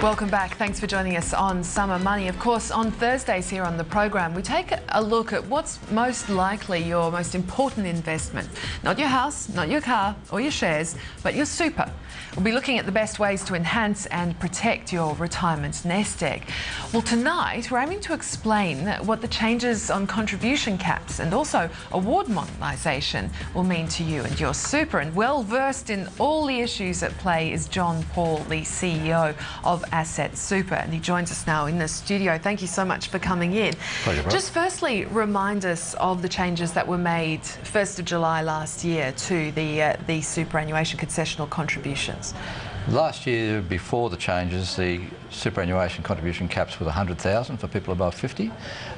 Welcome back. Thanks for joining us on Summer Money. Of course, on Thursdays here on the program, we take a look at what's most likely your most important investment. Not your house, not your car or your shares, but your super. We'll be looking at the best ways to enhance and protect your retirement nest egg. Well, tonight we're aiming to explain what the changes on contribution caps and also award modernisation will mean to you and your super. And well versed in all the issues at play is John Paul, the CEO of Asset Super, and he joins us now in the studio. Thank you so much for coming in. Pleasure, bro. Just firstly, remind us of the changes that were made 1st of July last year to the superannuation concessional contributions. Last year, before the changes, the superannuation contribution caps was 100,000 for people above 50,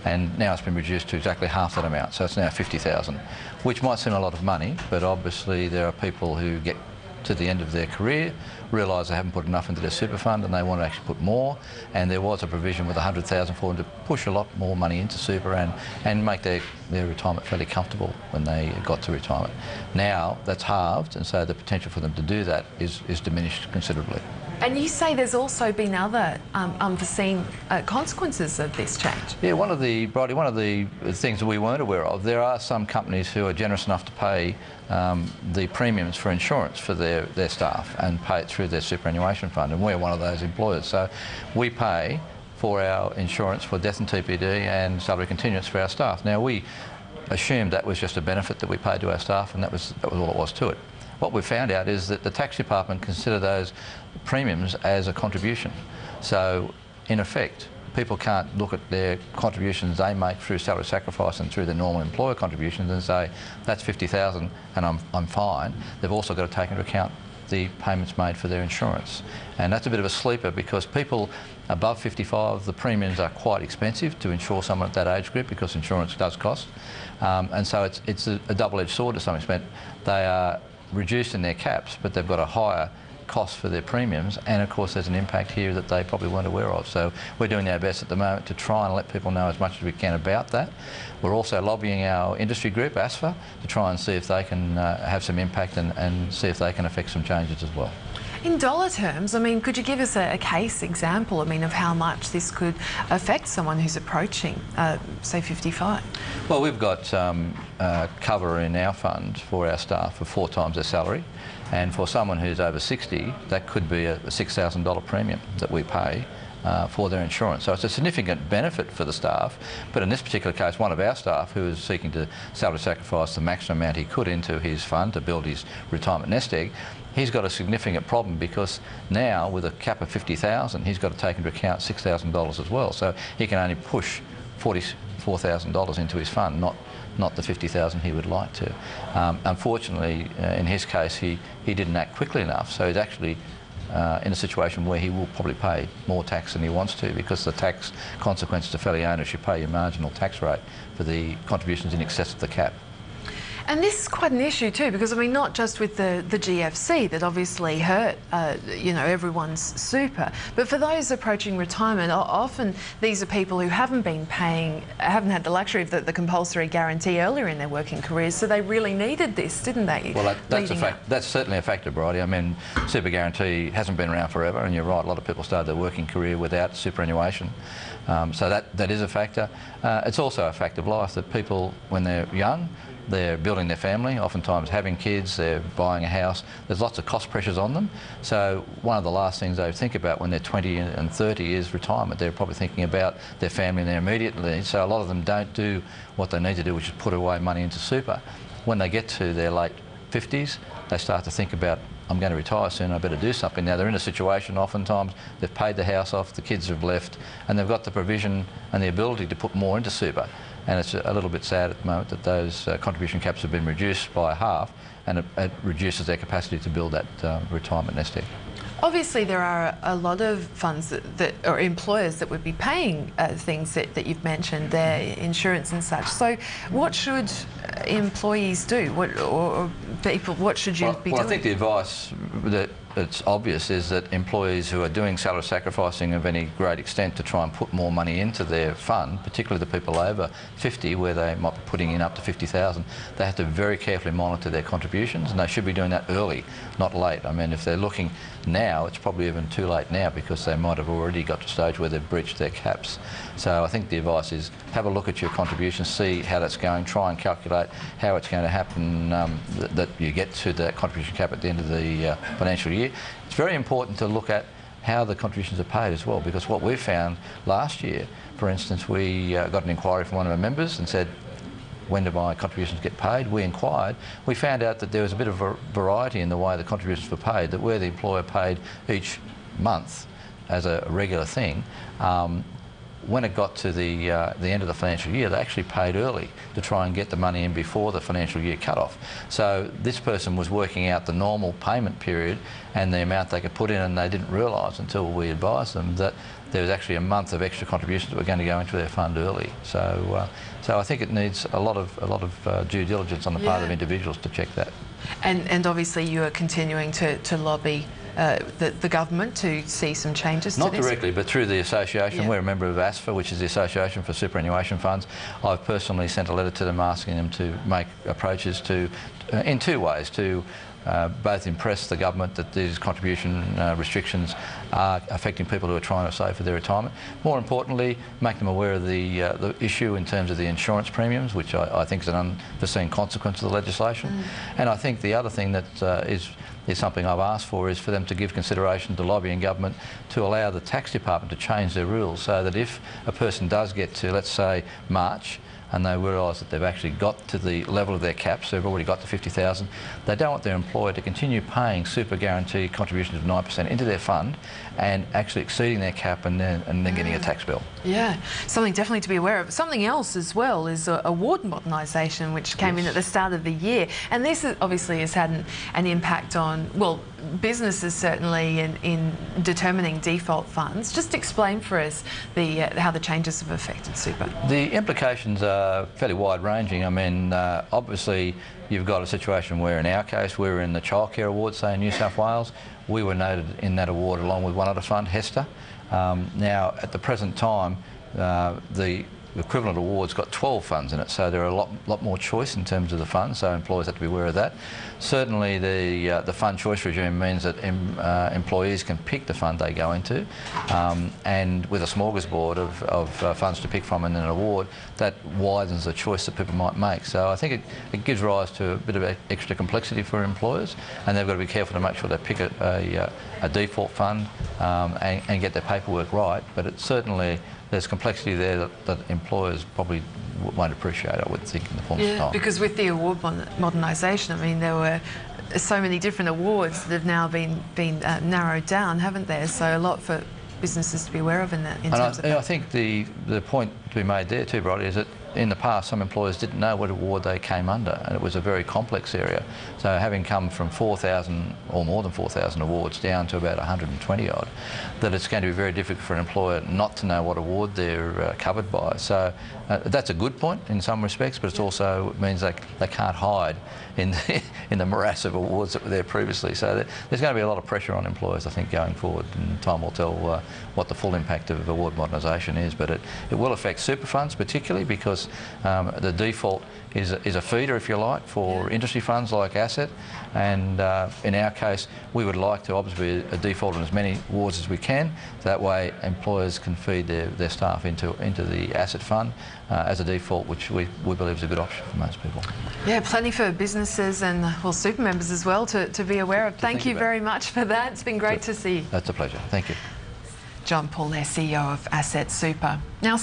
and now it's been reduced to exactly half that amount, so it's now 50,000, which might seem a lot of money, but obviously there are people who get to the end of their career, realise they haven't put enough into their super fund and they want to actually put more, and there was a provision with 100,000 for them to push a lot more money into super and make their retirement fairly comfortable when they got to retirement. Now that's halved, and so the potential for them to do that is diminished considerably. And you say there's also been other unforeseen consequences of this change. Yeah, one of the things that we weren't aware of, there are some companies who are generous enough to pay the premiums for insurance for their staff and pay it through their superannuation fund, and we're one of those employers. So we pay for our insurance for death and TPD and salary continuance for our staff. Now, we assumed that was just a benefit that we paid to our staff, and that was all it was to it. What we found out is that the tax department consider those premiums as a contribution. So, in effect, people can't look at their contributions they make through salary sacrifice and through their normal employer contributions and say, that's 50,000 and I'm fine. They've also got to take into account the payments made for their insurance. And that's a bit of a sleeper, because people above 55, the premiums are quite expensive to insure someone at that age group, because insurance does cost. And so it's a double-edged sword to some extent. They are reduced in their caps, but they've got a higher cost for their premiums, and of course there's an impact here that they probably weren't aware of. So we're doing our best at the moment to try and let people know as much as we can about that. We're also lobbying our industry group, ASFA, to try and see if they can have some impact and see if they can affect some changes as well. In dollar terms, I mean, could you give us a case example, I mean, of how much this could affect someone who's approaching, say, 55? Well, we've got cover in our fund for our staff for 4 times their salary, and for someone who's over 60, that could be a $6,000 premium that we pay for their insurance. So it's a significant benefit for the staff, but in this particular case, one of our staff who is seeking to salary sacrifice the maximum amount he could into his fund to build his retirement nest egg, he's got a significant problem, because now with a cap of 50,000, he's got to take into account $6,000 as well. So he can only push $44,000 into his fund, not the 50,000 he would like to. Unfortunately, in his case, he didn't act quickly enough, so he's actually in a situation where he will probably pay more tax than he wants to, because the tax consequences are fairly onerous. You pay your marginal tax rate for the contributions in excess of the cap. And this is quite an issue too, because I mean, not just with the GFC that obviously hurt, you know, everyone's super, but for those approaching retirement, often these are people who haven't had the luxury of the compulsory guarantee earlier in their working careers, so they really needed this, didn't they? Well, that's a fact. That's certainly a factor, Bridie. I mean, super guarantee hasn't been around forever, and you're right, a lot of people started their working career without superannuation. So that is a factor. It's also a fact of life that people, when they're young, they're building their family, oftentimes having kids, they're buying a house. There's lots of cost pressures on them. So one of the last things they think about when they're 20 and 30 is retirement. They're probably thinking about their family and their immediate needs. So a lot of them don't do what they need to do, which is put away money into super. When they get to their late 50s, they start to think about, I'm going to retire soon, I better do something. Now they're in a situation, oftentimes they've paid the house off, the kids have left, and they've got the provision and the ability to put more into super. And it's a little bit sad at the moment that those contribution caps have been reduced by half, and it reduces their capacity to build that retirement nest egg. Obviously, there are a lot of funds or employers that would be paying things that you've mentioned, their insurance and such. So, what should employees do? What should you be doing? Well, I think the advice that it's obvious is that employees who are doing salary sacrificing of any great extent to try and put more money into their fund, particularly the people over 50, where they might be putting in up to 50,000, they have to very carefully monitor their contributions, and they should be doing that early, not late. I mean, if they're looking now, it's probably even too late now, because they might have already got to a stage where they've breached their caps. So I think the advice is have a look at your contributions, see how that's going, try and calculate how it's going to happen that you get to that contribution cap at the end of the financial year. It's very important to look at how the contributions are paid as well, because what we found last year, for instance, we got an inquiry from one of our members and said, when do my contributions get paid? We inquired. We found out that there was a bit of a variety in the way the contributions were paid, that where the employer paid each month as a regular thing, when it got to the end of the financial year, they actually paid early to try and get the money in before the financial year cut-off. So this person was working out the normal payment period and the amount they could put in, and they didn't realise until we advised them that there was actually a month of extra contributions that were going to go into their fund early. So I think it needs a lot of due diligence on the part of individuals to check that. And obviously you are continuing to lobby the government to see some changes to this? Not directly, but through the association. We're a member of ASFA, which is the Association for Superannuation Funds. I've personally sent a letter to them asking them to make approaches to, in two ways, to both impress the government that these contribution restrictions are affecting people who are trying to save for their retirement. More importantly, make them aware of the issue in terms of the insurance premiums, which I think is an unforeseen consequence of the legislation. And I think the other thing that is something I've asked for is for them to give consideration to lobbying government to allow the tax department to change their rules, so that if a person does get to, let's say, March, and they realise that they've actually got to the level of their caps, so they've already got to 50,000, they don't want their employer to continue paying super guaranteed contributions of 9% into their fund and actually exceeding their cap and then getting a tax bill. Yeah, something definitely to be aware of. Something else as well is award modernisation, which came in at the start of the year, and this obviously has had an impact on, well, businesses certainly in determining default funds. Just explain for us how the changes have affected super. The implications are fairly wide-ranging. I mean, obviously you've got a situation where, in our case, we were in the childcare award, say in New South Wales. We were noted in that award along with one other fund, Hester. Now, at the present time, the equivalent award's got 12 funds in it, so there are a lot more choice in terms of the funds, so employers have to be aware of that. Certainly the fund choice regime means that employees can pick the fund they go into, and with a smorgasbord of funds to pick from in an award, that widens the choice that people might make. So I think it gives rise to a bit of extra complexity for employers, and they've got to be careful to make sure they pick a default fund and get their paperwork right, but it certainly there's complexity there that employers probably won't appreciate, I would think, in the fullness of time. Because with the award modernisation, I mean, there were so many different awards that have now been narrowed down, haven't there? So a lot for businesses to be aware of in that. I think the point to be made there too, Brodie, is that in the past some employers didn't know what award they came under, and it was a very complex area. So having come from 4,000 or more than 4,000 awards down to about 120 odd, that it's going to be very difficult for an employer not to know what award they're covered by. So that's a good point in some respects, but it also means they can't hide in the morass of awards that were there previously. So there's going to be a lot of pressure on employers, I think, going forward, and time will tell what the full impact of award modernisation is. But it will affect super funds particularly, because the default is a feeder, if you like, for industry funds like Asset, and in our case we would like to obviously a default on as many awards as we can, so that way employers can feed their staff into the Asset fund as a default, which we believe is a good option for most people. Yeah, plenty for businesses and, well, super members as well to be aware of. Thank you very much for that. It's been great to see you. That's a pleasure. Thank you. John Paul, there, CEO of Asset Super. Now,